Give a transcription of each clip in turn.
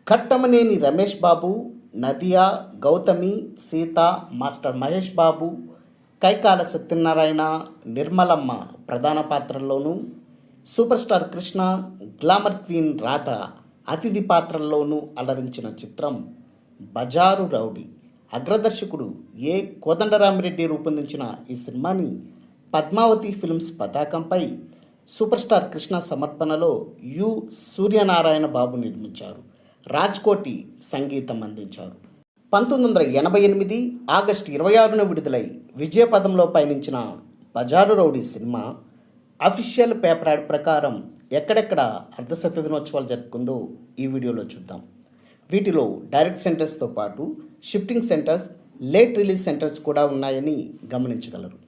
Kattamaneni Ramesh Babu, Nadiya, Gautami, Seetha, master Mahesh Babu, Kaikala Satyanarayana, Nirmalamma ప్రధాన పాత్రల్లోనూ, super star Krishna, glamour queen Radha అతిథి పాత్రల్లోనూ అలరించిన చిత్రం బజారు రౌడీ. అగ్రదర్శకుడు ఏ కోదండరామిరెడ్డి రూపొందించిన ఈ సినిమాని పద్మావతి ఫిల్మ్స్ పతాకంపై సూపర్ స్టార్ కృష్ణ సమర్పణలో యు సూర్యనారాయణ బాబు నిర్మించారు. రాజ్కోటి సంగీతం అందించారు. 1988 ఆగస్టు 26న విడుదలై విజయపథంలో పయనించిన బజారు rowdy cinema official paper ad ప్రకారం ఎక్కడెక్కడ అర్ధశత దినోత్సవాలు జరుపుకుందో ఈ వీడియోలో చూద్దాం. వీటిలో డైరెక్ట్ సెంటర్స్తో పాటు shifting centres, late release centres కూడా ఉన్నాయని గమనించగలరు.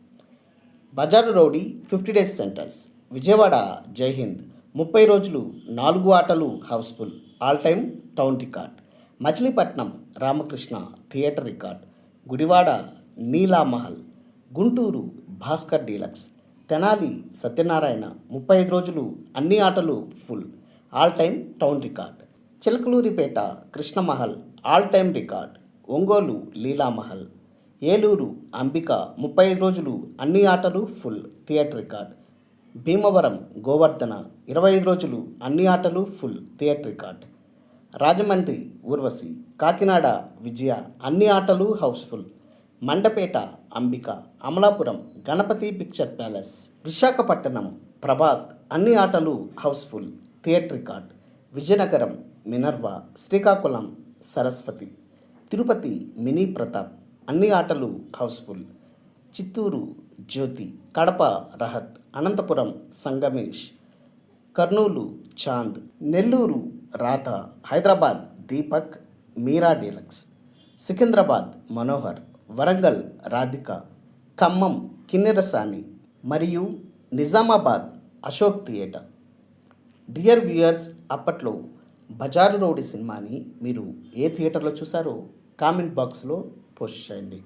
Bazaar Rowdy 50 days centres. విజయవాడ జైహింద్ 30 రోజులు 4 ఆటలు housefull, all time town record. Machilipatnam Ramakrishna theatre record. Gudivada Neelamahal. Guntur Bhaskar deluxe. Tenali Satyanarayana 35 రోజులు అన్ని ఆటలు full, all time town record. Chilakaluripet Krishnamahal all time record. Ongole Leelamahal. Eluru Ambika 35 రోజులు అన్ని ఆటలు full, theatre record. Bhimavaram Govardhana 25 రోజులు అన్ని ఆటలు full, theatre record. Rajahmundry Urvashi. Kakinada Vijaya అన్ని ఆటలు house full. Mandapeta Ambika. Amalapuram Ganapathi picture palace. Visakhapatnam Prabhat అన్ని ఆటలు house full, theatre record. Vizianagaram Minerva. Srikakulam Saraswati. Tirupati mini Pratap అన్ని ఆటలు హౌస్ఫుల్. చిత్తూరు జ్యోతి. కడప రహత్. అనంతపురం సంగమేష్. కర్నూలు చాంద్. నెల్లూరు రాధ. హైదరాబాద్ దీపక్ మీరా డీలక్స్. సికింద్రాబాద్ మనోహర్. వరంగల్ రాధిక. ఖమ్మం కిన్నెరసాని మరియు Nizamabad Ashok theatre. Dear viewers, అప్పట్లో బజారు రౌడీ సినిమాని మీరు ఏ థియేటర్లో చూసారో కామెంట్ బాక్స్లో పోస్ట్ చేయండి.